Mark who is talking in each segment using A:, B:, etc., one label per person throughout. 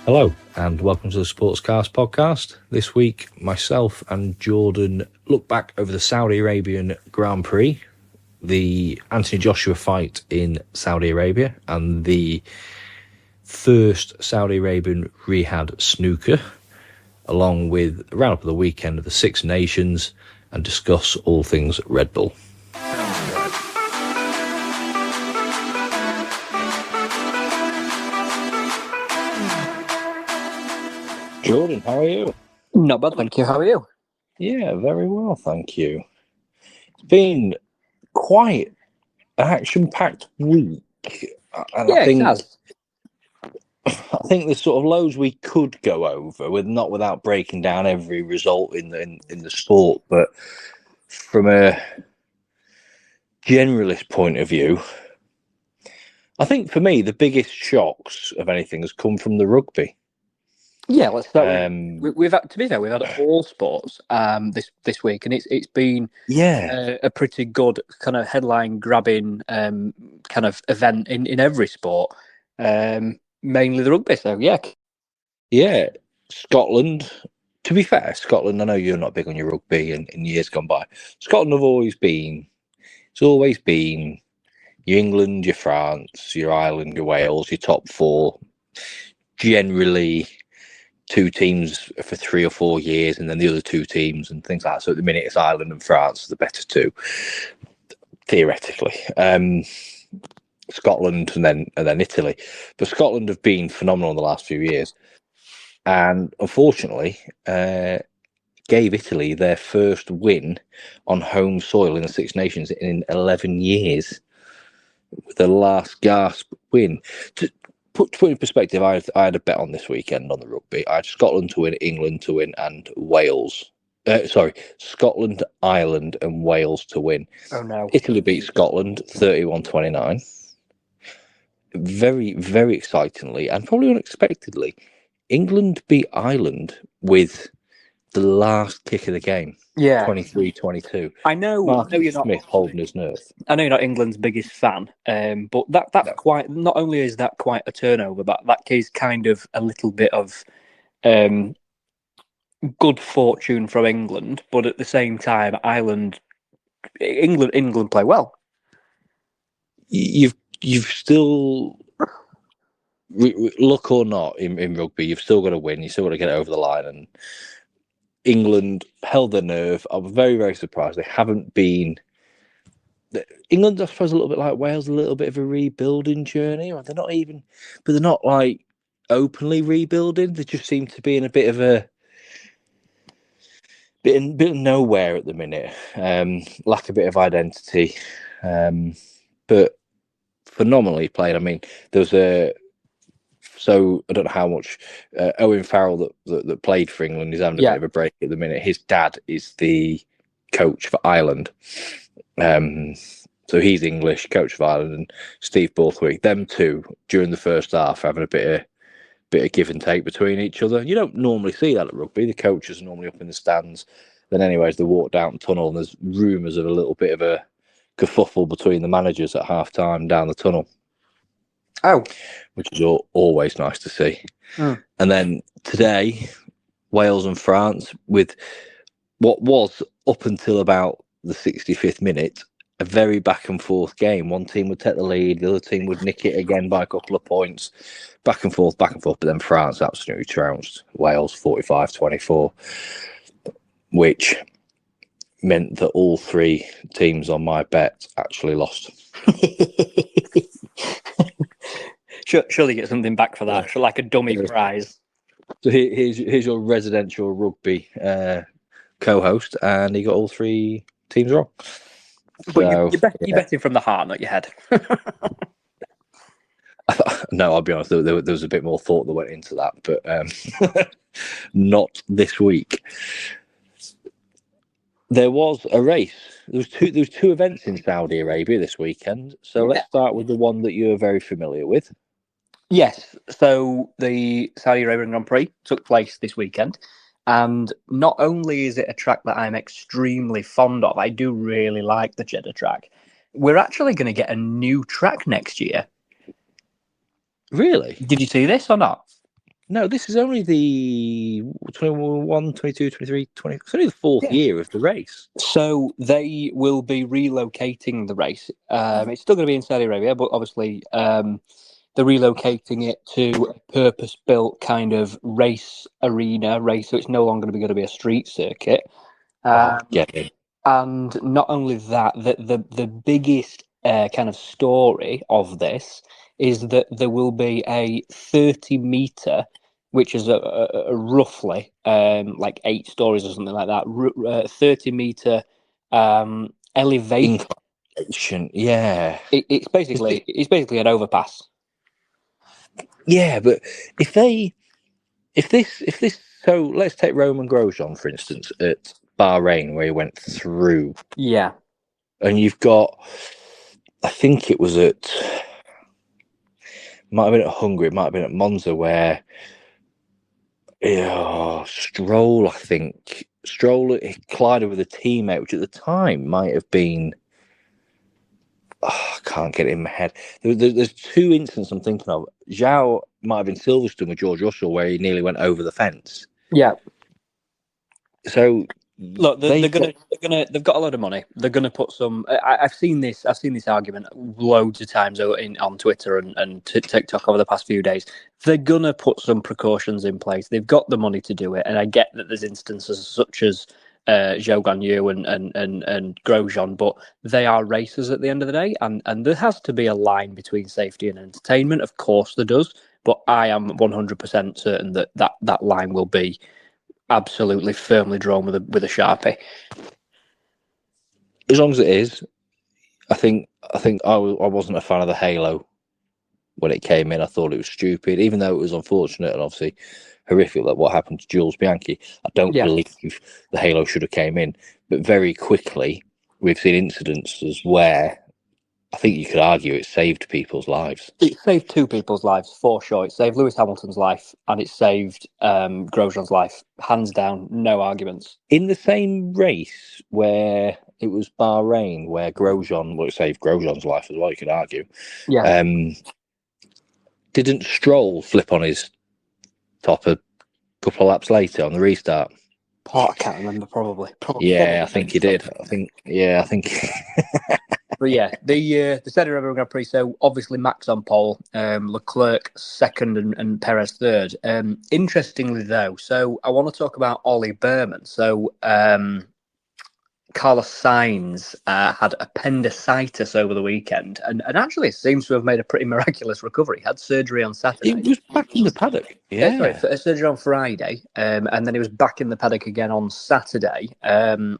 A: Hello and welcome to the Sportscast podcast. This week, myself and Jordan look back over the Saudi Arabian Grand Prix, the Anthony Joshua fight in Saudi Arabia, and the first Saudi Arabian Riyadh snooker, along with a roundup of the weekend of the Six Nations, and discuss all things Red Bull. Jordan, how are you?
B: Not bad, thank you. How are you?
A: Yeah, very well, thank you. It's been quite an action-packed week. And
B: Yeah, it has.
A: I think there's sort of loads we could go over, without breaking down every result in the sport. But from a generalist point of view, I think for me the biggest shocks of anything has come from the rugby.
B: Yeah, let's start. We've had, to be fair, we've had all sports this week, and it's been a pretty good kind of headline grabbing kind of event in every sport, mainly the rugby. So
A: yeah, Scotland. To be fair, Scotland. I know you're not big on your rugby in years gone by. Scotland have always been. It's always been your England, your France, your Ireland, your Wales, your top four. Generally, two teams for 3 or 4 years, and then the other two teams and things like that. So at the minute, it's Ireland and France, the better two, theoretically. Scotland and then Italy, but Scotland have been phenomenal in the last few years, and unfortunately, gave Italy their first win on home soil in the Six Nations in 11 years, with the last gasp win. To put in perspective, I had a bet on this weekend on the rugby. I had Scotland to win, England to win, and Wales. Scotland, Ireland, and Wales to win.
B: Oh no!
A: Italy beat Scotland 31-29. Very, very excitingly, and probably unexpectedly, England beat Ireland with the last kick of the game.
B: Yeah,
A: 23-22.
B: I know.
A: Marcus
B: You're not
A: Smith holding his nerve.
B: I know you're not England's biggest fan, but that's no. Quite. Not only is that quite a turnover, but that is kind of a little bit of good fortune from England. But at the same time, England play well.
A: You've still, luck or not, in rugby, you've still got to win. You've still got to get it over the line, and England held their nerve. I'm very, very surprised they haven't been. England, I suppose, a little bit like Wales, a little bit of a rebuilding journey. Or they're not even, but they're not like openly rebuilding. They just seem to be in a bit of nowhere at the minute. Lack a bit of identity, but phenomenally played. I mean, there was so I don't know how much Owen Farrell that played for England is having a bit of a break at the minute. His dad is the coach for Ireland, so he's English, coach of Ireland, and Steve Borthwick. Them two during the first half having a bit of give and take between each other. You don't normally see that at rugby. The coaches are normally up in the stands. Then, anyways, they walk down the tunnel, and there's rumours of a little bit of a kerfuffle between the managers at half time down the tunnel.
B: Oh,
A: which is always nice to see. And then today, Wales and France, with what was up until about the 65th minute, a very back and forth game. One team would take the lead, the other team would nick it again by a couple of points, back and forth, but then France absolutely trounced Wales 45-24, which meant that all three teams on my bet actually lost.
B: Surely get something back for that, like a dummy prize.
A: So here's your residential rugby co-host, and he got all three teams wrong.
B: But you're betting from the heart, not your head.
A: No, I'll be honest, there was a bit more thought that went into that, but not this week. There was a race. There was two events in Saudi Arabia this weekend. So let's start with the one that you're very familiar with.
B: Yes. So the Saudi Arabian Grand Prix took place this weekend. And not only is it a track that I'm extremely fond of, I do really like the Jeddah track. We're actually going to get a new track next year.
A: Really?
B: Did you see this or not?
A: No, this is only the 21, 22, 23, 20. It's only the fourth year of the race.
B: So they will be relocating the race. It's still going to be in Saudi Arabia, but obviously they're relocating it to a purpose-built kind of race arena race. So it's no longer going to be a street circuit. And not only that, the biggest kind of story of this is that there will be a 30-meter, which is a roughly like 8 stories or something like that, 30-meter elevation.
A: Yeah,
B: it's basically an overpass.
A: Yeah, but if this, so let's take Romain Grosjean for instance at Bahrain where he went through.
B: Yeah,
A: and you've got, I think it was might have been at Hungary, it might have been at Monza where Stroll collided with a teammate, which at the time might have been, I can't get it in my head. There's 2 incidents I'm thinking of. Zhao might have been Silverstone with George Russell where he nearly went over the fence.
B: Yeah.
A: So
B: look, they've got a lot of money. They're gonna put some. I've seen this argument loads of times on Twitter and TikTok over the past few days. They're gonna put some precautions in place. They've got the money to do it, and I get that there's instances such as Zhou Guanyu and Grosjean, but they are racers at the end of the day, and there has to be a line between safety and entertainment. Of course, there does, but I am 100% certain that line will be absolutely firmly drawn with a Sharpie.
A: As long as it is, I think I wasn't a fan of the halo when it came in. I thought it was stupid, even though it was unfortunate and obviously horrific that what happened to Jules Bianchi. I don't believe the halo should have came in, but very quickly we've seen incidences where I think you could argue it saved people's lives.
B: It saved 2 people's lives for sure. It saved Lewis Hamilton's life and it saved Grosjean's life, hands down, no arguments.
A: In the same race where it was Bahrain, where it saved Grosjean's life as well, you could argue.
B: Yeah.
A: Didn't Stroll flip on his top a couple of laps later on the restart?
B: I can't remember. Probably.
A: Yeah, I think he did. I think.
B: But yeah, the Saudi Arabia Grand Prix. So obviously Max on pole, Leclerc second, and Perez third. Interestingly though, so I want to talk about Ollie Behrman. So Carlos Sainz had appendicitis over the weekend and actually seems to have made a pretty miraculous recovery. He had surgery on Saturday.
A: He was back in the paddock. Yeah.
B: Sorry, surgery on Friday, and then he was back in the paddock again on Saturday. And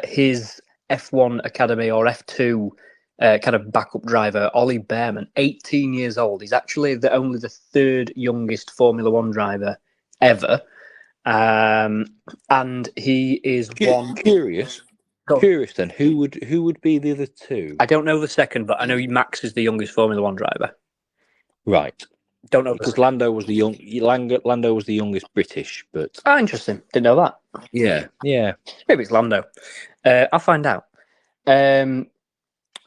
B: his F1 Academy or F2 kind of backup driver, Ollie Behrman, 18 years old. He's actually only the 3rd youngest Formula One driver ever. And he is one.
A: Curious then, who would be the other 2?
B: I don't know the second, but I know Max is the youngest Formula One driver.
A: Right.
B: Don't know
A: because Lando was the youngest British, but
B: interesting. Didn't know that.
A: Yeah.
B: Maybe it's Lando. I'll find out.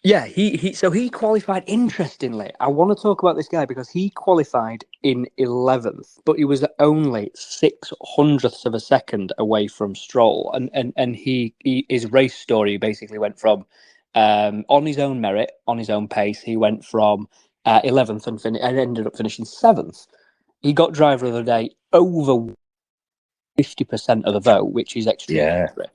B: Yeah, he qualified. Interestingly, I want to talk about this guy because he qualified in 11th, but he was only 0.06 of a second away from Stroll, and his race story basically went from on his own merit, on his own pace, he went from 11th and ended up finishing 7th. He got driver of the day over 50% of the vote, which is extremely great.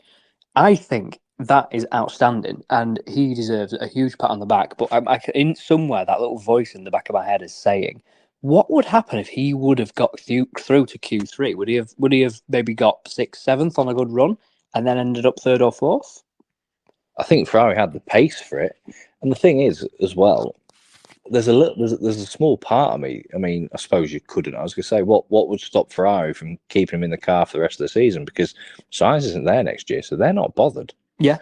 B: I think that is outstanding, and he deserves a huge pat on the back. But in somewhere, that little voice in the back of my head is saying, "What would happen if he would have got through to Q3? Would he have maybe got 6th, 7th on a good run, and then ended up 3rd or 4th?"
A: I think Ferrari had the pace for it, and the thing is, as well, there's a small part of me. I mean, I suppose you couldn't. I was going to say, what would stop Ferrari from keeping him in the car for the rest of the season? Because Sainz isn't there next year, so they're not bothered.
B: Yeah.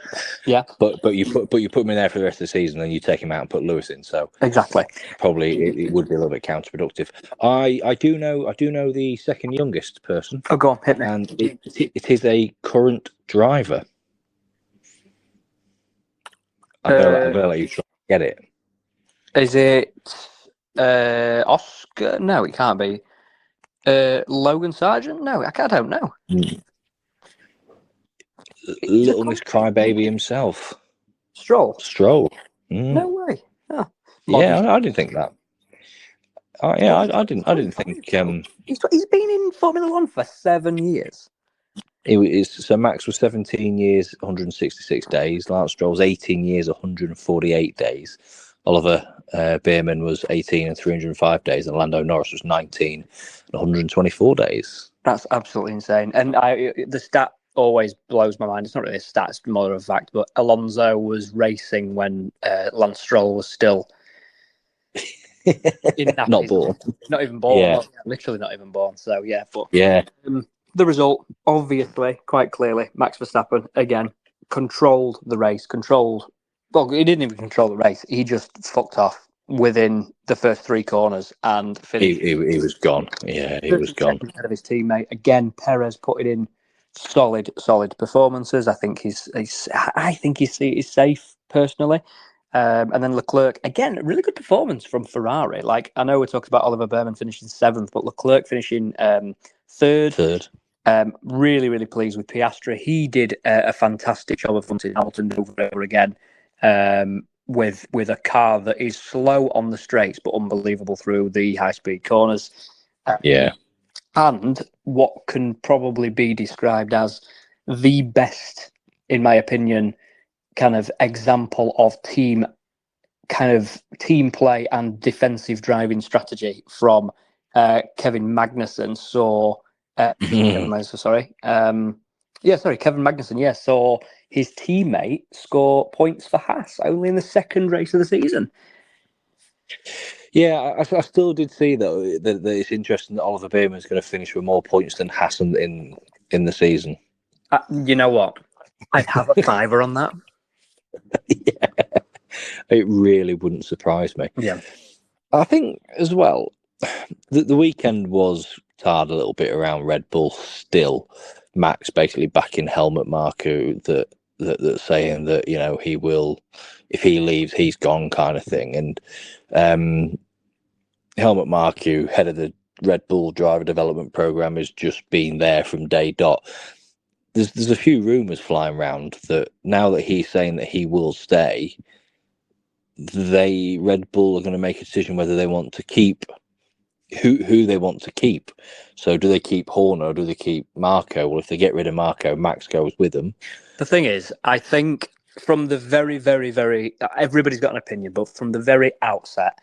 A: But you put him in there for the rest of the season, and you take him out and put Lewis in. So
B: exactly,
A: probably it would be a little bit counterproductive. I do know the second youngest person.
B: Oh, go on, hit me.
A: And it is a current driver. I'm gonna let you try and get it.
B: Is it Oscar? No, it can't be. Logan Sargent? No, I don't know.
A: Little Miss Crybaby himself.
B: Stroll.
A: No
B: way. Oh,
A: yeah, I didn't think that. I didn't think.
B: He's been in Formula One for 7 years.
A: So Max was 17 years, 166 days. Lance Stroll's 18 years, 148 days. Oliver Bearman was 18 and 305 days, and Lando Norris was 19 and 124 days.
B: That's absolutely insane. And the stat always blows my mind. It's not really a stat, it's more of a fact, but Alonso was racing when Lance Stroll was still
A: not born.
B: Not even born.
A: Yeah.
B: Well, literally not even born. So, yeah. But
A: yeah.
B: The result, obviously, quite clearly, Max Verstappen, again, controlled the race, well, he didn't even control the race. He just fucked off within the first 3 corners and finished.
A: He was gone. Yeah, he was gone.
B: Ahead of his teammate. Again, Perez putting in solid performances. I think he's safe, personally. And then Leclerc, again, really good performance from Ferrari. Like, I know we're talking about Oliver Bearman finishing 7th, but Leclerc finishing 3rd. Really, really pleased with Piastri. He did a fantastic job of hunting Hamilton over and over again, with a car that is slow on the straights but unbelievable through the high-speed corners. And what can probably be described as the best, in my opinion, kind of example of team play and defensive driving strategy from Kevin Magnussen. Kevin Magnussen, saw his teammate score points for Haas only in the 2nd race of the season.
A: Yeah, I still did see though that it's interesting that Oliver Bearman is going to finish with more points than Haas in the season.
B: You know what? I'd have a fiver on that.
A: Yeah, it really wouldn't surprise me.
B: Yeah,
A: I think as well, the weekend was tarred a little bit around Red Bull. Still, Max basically backing Helmut Marko that saying that he will, if he leaves, he's gone kind of thing. And Helmut Marko, head of the Red Bull driver development program, has just been there from day dot. There's a few rumours flying around that now that he's saying that he will stay, Red Bull are going to make a decision whether they want to keep who they want to keep. So do they keep Horner or do they keep Marko? Well, if they get rid of Marko, Max goes with them.
B: The thing is, I think from the very, very, very, everybody's got an opinion, but from the very outset,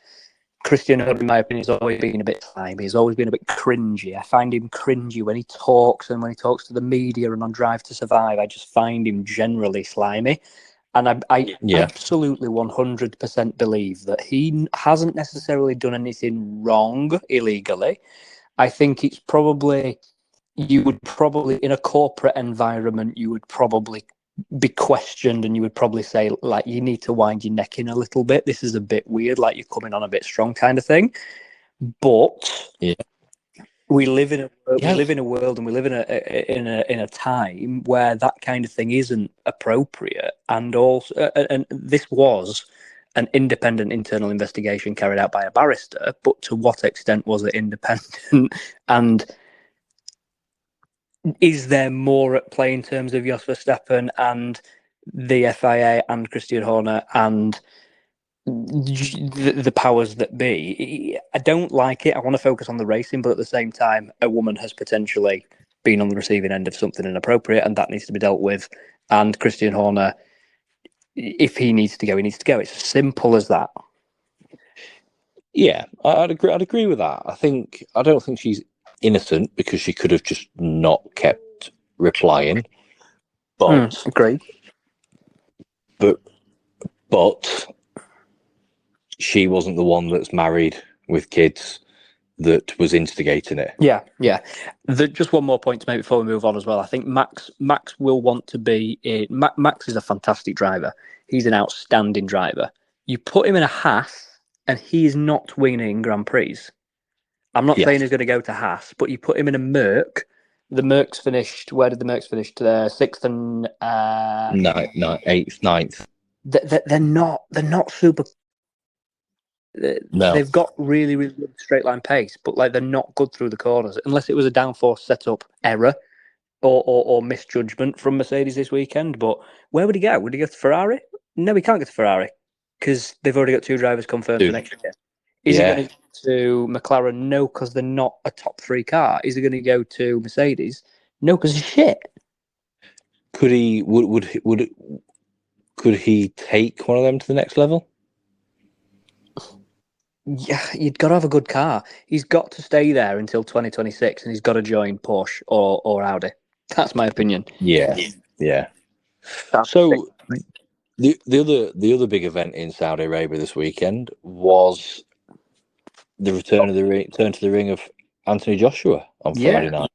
B: Christian Horner, in my opinion, has always been a bit slimy. He's always been a bit cringy. I find him cringy when he talks and when he talks to the media and on Drive to Survive. I just find him generally slimy. And I absolutely 100% believe that he hasn't necessarily done anything wrong illegally. I think it's probably, in a corporate environment, you would probably be questioned and you would probably say, like, you need to wind your neck in a little bit. This is a bit weird, like you're coming on a bit strong kind of thing. But we live in a world and we live in a time where that kind of thing isn't appropriate. And also, and this was an independent internal investigation carried out by a barrister, but to what extent was it independent? And is there more at play in terms of Jos Verstappen and the FIA and Christian Horner and the powers that be? I don't like it. I want to focus on the racing, but at the same time, a woman has potentially been on the receiving end of something inappropriate, and that needs to be dealt with. And Christian Horner, if he needs to go, he needs to go. It's as simple as that.
A: Yeah, I'd agree with that. I don't think she's innocent because she could have just not kept replying. But
B: agree.
A: But she wasn't the one that's married with kids that was instigating it.
B: Yeah. Just one more point to make before we move on as well. I think Max will want to be Max is a fantastic driver. He's an outstanding driver. You put him in a Haas and he is not winning Grand Prix. I'm not saying he's going to go to Haas, but you put him in a Merc. The Mercs finished. Where did the Mercs finish? Sixth and
A: eighth, ninth.
B: They're not super.
A: No.
B: They've got really, really good straight line pace, but like they're not good through the corners unless it was a downforce setup error or misjudgment from Mercedes this weekend. But where would he go? Would he go to Ferrari? No, he can't go to Ferrari because they've already got 2 drivers confirmed for next year. Is he going to go to McLaren? No, because they're not a top 3 car. Is he going to go to Mercedes? No, because it's shit.
A: Could he? Could he take one of them to the next level?
B: Yeah, you'd got to have a good car. He's got to stay there until 2026, and he's got to join Porsche or Audi. That's my opinion.
A: Yeah. So the other big event in Saudi Arabia this weekend was the return to the ring of Anthony Joshua on Friday night,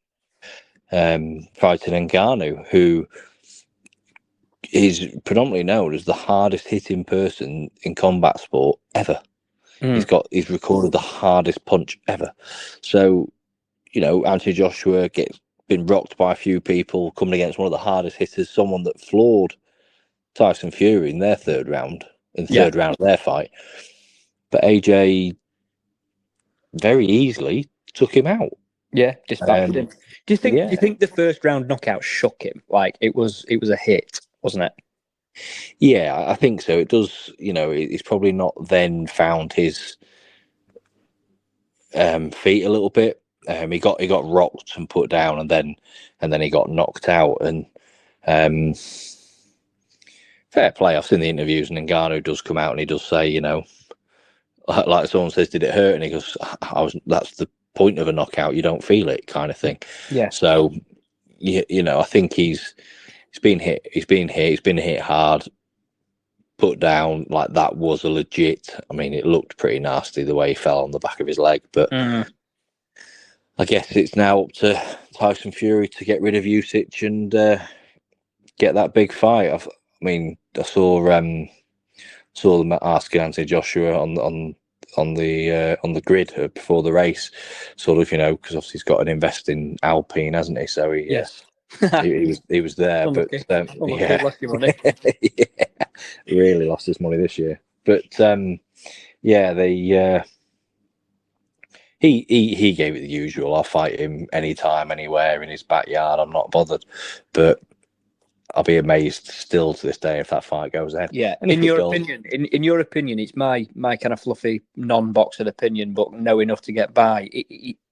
A: fighting Ngannou, who is predominantly known as the hardest hitting person in combat sport ever. He's recorded the hardest punch ever. So, Anthony Joshua been rocked by a few people, coming against one of the hardest hitters, someone that floored Tyson Fury in their third round of their fight. But AJ very easily took him out.
B: Yeah, dispatched him. Do you think the first round knockout shook him? Like it was a hit, wasn't it?
A: Yeah, I think so. It does. He's probably not then found his feet a little bit. He got rocked and put down, and then he got knocked out. And fair play. I've seen the interviews, and Ngannou does come out and he does say, like someone says, did it hurt? And he goes, that's the point of a knockout. You don't feel it, kind of thing.
B: Yeah.
A: So, I think he's been hit. He's been hit hard, put down. Like that was a legit. I mean, it looked pretty nasty the way he fell on the back of his leg. But I guess it's now up to Tyson Fury to get rid of Usyk and get that big fight. I saw them asking Anthony Joshua on the grid before the race, sort of, because obviously he's got an invest in Alpine, hasn't he? So he was there, but
B: lost your money.
A: He really lost his money this year. But he gave it the usual. I'll fight him anytime, anywhere in his backyard. I'm not bothered, but I'll be amazed still to this day if that fight goes ahead.
B: Yeah, in your opinion, it's my kind of fluffy non-boxing opinion, but know enough to get by.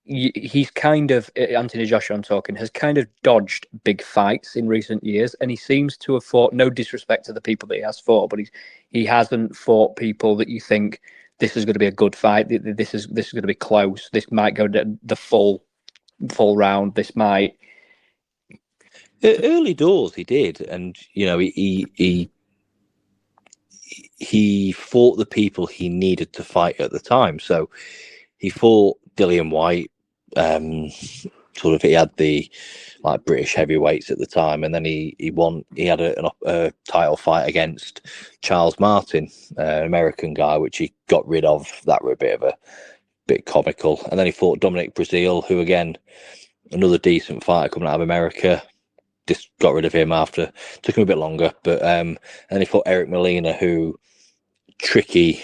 B: He's kind of, Anthony Joshua, I'm talking, has kind of dodged big fights in recent years, and he seems to have fought, no disrespect to the people that he has fought, but he hasn't fought people that you think this is going to be a good fight. This is going to be close. This might go to the full round. This might.
A: Early doors, he did, and he fought the people he needed to fight at the time. So he fought Dillian White. Sort of, he had the British heavyweights at the time, and then he won. He had a title fight against Charles Martin, an American guy, which he got rid of. That were a bit comical. And then he fought Dominic Breazeale, who again, another decent fighter coming out of America. Just got rid of him after. Took him a bit longer, but and then he fought Eric Molina, who tricky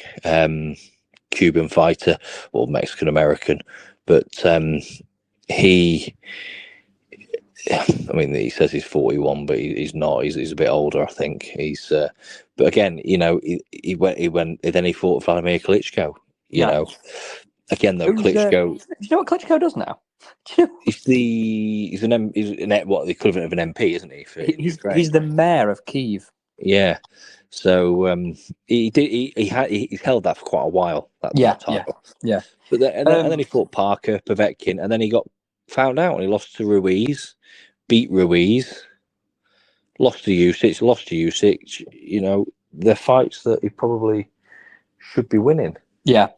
A: Cuban fighter or Mexican American, but he says he's 41, but he's not. He's a bit older, I think. He's but again, he went. Then he fought Vladimir Klitschko. Again though, Klitschko.
B: Do you know what Klitschko does now?
A: He's the equivalent of an MP, isn't he?
B: He's the mayor of Kyiv.
A: Yeah. So he's held that for quite a while. That title.
B: Yeah.
A: But then he fought Parker, Povetkin, and then he got found out and he lost to Ruiz, beat Ruiz, lost to Usyk. They're fights that he probably should be winning.
B: Yeah.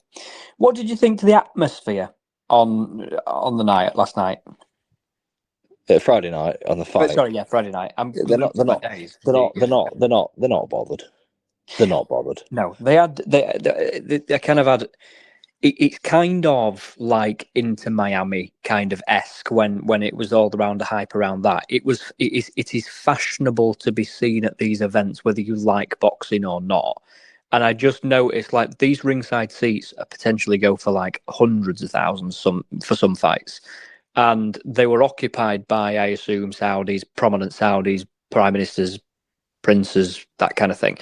B: What did you think to the atmosphere on the night last night.
A: Friday night on the fight.
B: Friday night.
A: They're not bothered. They're not bothered.
B: No, they kind of had. It's kind of like Inter Miami kind of esque when it was all around the hype around that. It is fashionable to be seen at these events, whether you like boxing or not. And I just noticed like these ringside seats potentially go for like hundreds of thousands for some fights. And they were occupied by, I assume, Saudis, prominent Saudis, prime ministers, princes, that kind of thing.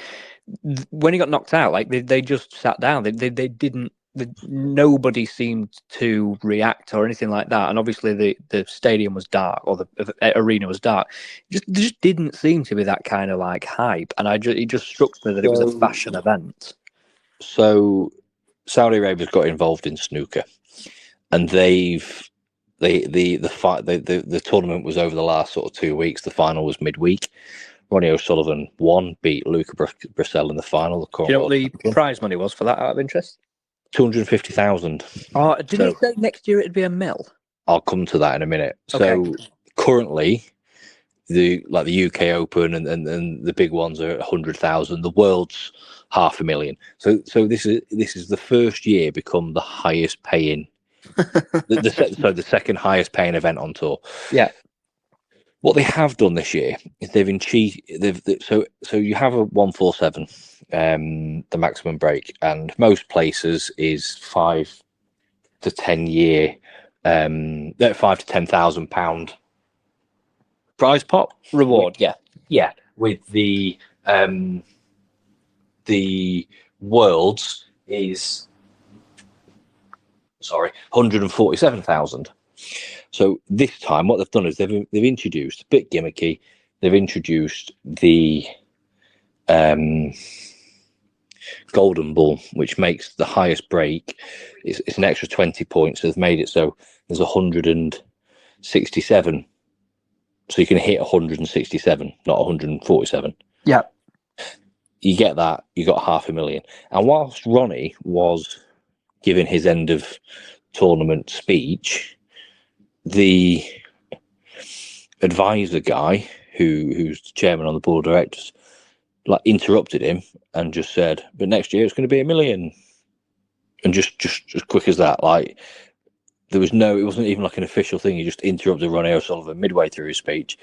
B: When he got knocked out, like they just sat down. They didn't. Nobody seemed to react or anything like that. And obviously the stadium was dark, or the arena was dark. There just didn't seem to be that kind of like hype. And it just struck me that it was a fashion event.
A: So Saudi Arabia's got involved in snooker, and the tournament was over the last sort of 2 weeks. The final was midweek. Ronnie O'Sullivan beat Luca Brecel in the final.
B: Do you know what the prize money was for that, out of interest?
A: 250,000.
B: Oh, did he say next year it'd be $1 million?
A: I'll come to that in a minute. Okay. So currently, the UK Open and the big ones are 100,000. The world's $500,000. So this is the first year become the highest paying. the second highest paying event on tour.
B: Yeah.
A: What they have done this year is so you have a 147, the maximum break, and most places is 5 to 10 year, £5,000 to £10,000 prize pot
B: reward.
A: Yeah. With the world's is 147,000. So this time, what they've done is they've introduced, a bit gimmicky, they've introduced the Golden Bull, which makes the highest break. It's an extra 20 points. So they've made it so there's 167. So you can hit 167, not 147.
B: Yeah.
A: You get that, you got $500,000. And whilst Ronnie was giving his end of tournament speech, the advisor guy who's the chairman on the board of directors interrupted him and just said, but next year it's going to be $1 million. And just as quick as that, it wasn't even like an official thing. He just interrupted Ronnie O'Sullivan midway through his speech.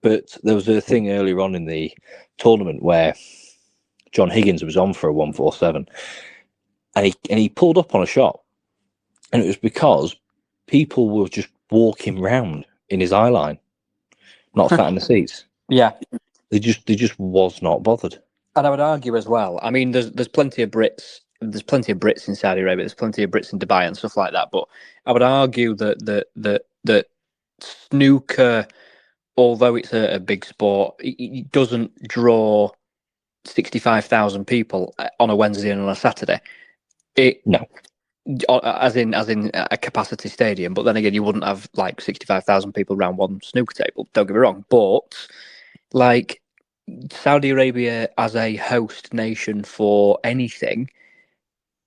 A: But there was a thing earlier on in the tournament where John Higgins was on for a 147 and he pulled up on a shot, and it was because people were just walking round in his eye line, not sat in the seats.
B: Yeah,
A: they just was not bothered.
B: And I would argue as well. I mean, there's plenty of Brits. There's plenty of Brits in Saudi Arabia. There's plenty of Brits in Dubai and stuff like that. But I would argue that snooker, although it's a big sport, it doesn't draw 65,000 people on a Wednesday and on a Saturday.
A: No.
B: As in a capacity stadium, but then again, you wouldn't have 65,000 people around one snooker table. Don't get me wrong, but Saudi Arabia as a host nation for anything,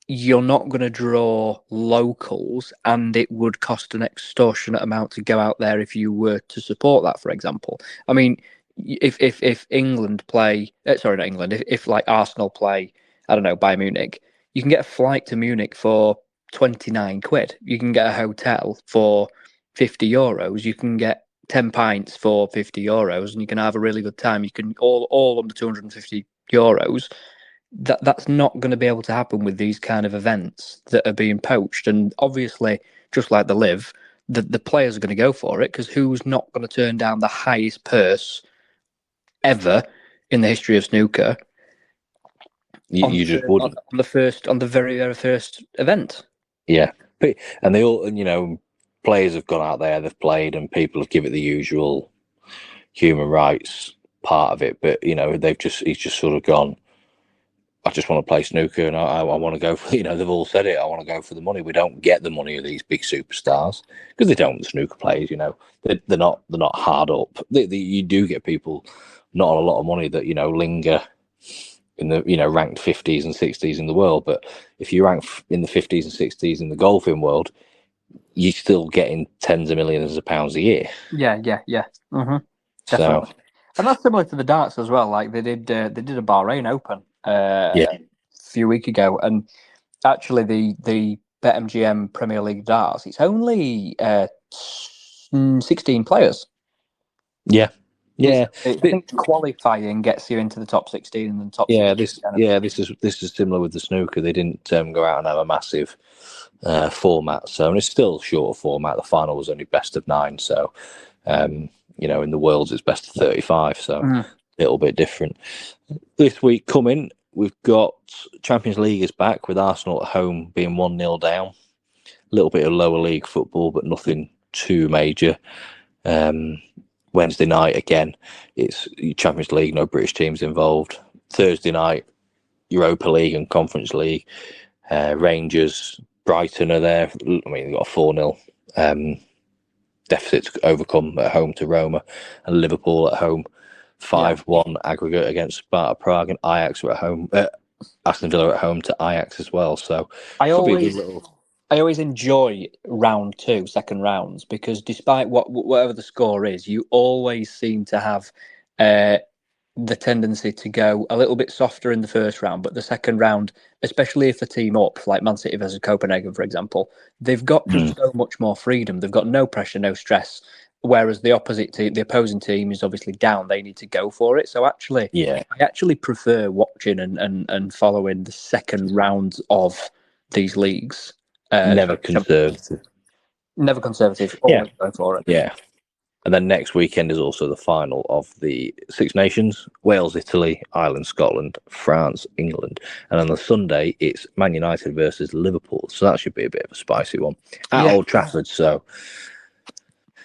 B: you're not going to draw locals, and it would cost an extortionate amount to go out there if you were to support that. For example, I mean, if England play, sorry, not England, if Arsenal play, I don't know, Bayern Munich, you can get a flight to Munich for £29. You can get a hotel for €50. You can get 10 pints for €50, and you can have a really good time. You can all under €250. That's not going to be able to happen with these kind of events that are being poached. And obviously, just like the Live, the players are going to go for it, because who's not going to turn down the highest purse ever in the history of snooker?
A: You just wouldn't
B: on the very, very first event.
A: Yeah, and they all, players have gone out there, they've played, and people have given it the usual human rights part of it. But he's just sort of gone, I just want to play snooker, and I want to go for. They've all said it. I want to go for the money. We don't get the money of these big superstars because they don't. The snooker players, they're not hard up. You do get people not on a lot of money that linger in the ranked 50s and 60s in the world. But if you rank in the 50s and 60s in the golfing world, you're still getting tens of millions of pounds a year.
B: Yeah. Mm-hmm. Definitely. So, and that's similar to the darts as well. Like they did a Bahrain Open a few weeks ago, and actually the BetMGM Premier League darts, it's only 16 players.
A: Yeah. I
B: think qualifying gets you into the top 16 and then top.
A: This is similar with the snooker. They didn't go out and have a massive format, so and it's still shorter format. The final was only best of 9, so in the Worlds it's best of 35, so a little bit different. This week coming, we've got Champions League is back with Arsenal at home being 1-0 down. A little bit of lower league football, but nothing too major. Wednesday night, again, it's Champions League, no British teams involved. Thursday night, Europa League and Conference League. Rangers, Brighton are there. I mean, they've got a 4-0 deficit to overcome at home to Roma. And Liverpool at home, 5-1 aggregate against Sparta Prague. And Ajax are at home. Aston Villa at home to Ajax as well. So
B: I always enjoy round 2, second rounds, because despite whatever the score is, you always seem to have the tendency to go a little bit softer in the first round, but the second round, especially if the team up, like Man City versus Copenhagen, for example, they've got just so much more freedom. They've got no pressure, no stress. Whereas the opposing team is obviously down. They need to go for it. So actually, I actually prefer watching and following the second round of these leagues.
A: Never conservative.
B: Always go for it.
A: Yeah. And then next weekend is also the final of the Six Nations: Wales, Italy, Ireland, Scotland, France, England. And on the Sunday, it's Man United versus Liverpool. So that should be a bit of a spicy one at Old Trafford. So,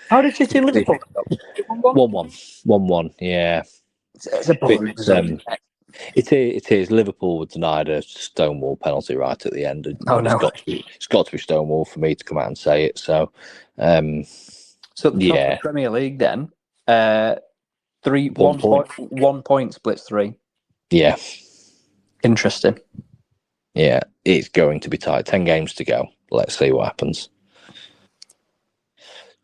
B: how did you see Liverpool?
A: 1-1. Yeah.
B: It's a boring result.
A: It is. Liverpool were denied a Stonewall penalty right at the end. It's got to be Stonewall for me to come out and say it. So,
B: so the top of the Premier League then, 1 point splits 3.
A: Yeah.
B: Interesting.
A: Yeah, it's going to be tight. 10 games to go. Let's see what happens.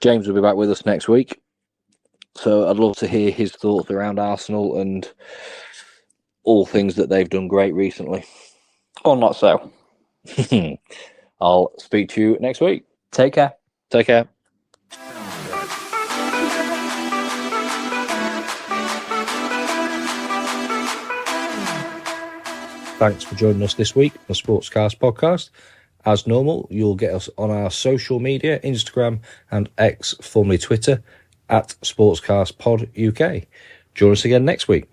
A: James will be back with us next week. So I'd love to hear his thoughts around Arsenal and all things that they've done great recently.
B: Or not so.
A: I'll speak to you next week.
B: Take care.
A: Take care. Thanks for joining us this week on the Sportscast podcast. As normal, you'll get us on our social media, Instagram and X, formerly Twitter, at SportscastPod UK. Join us again next week.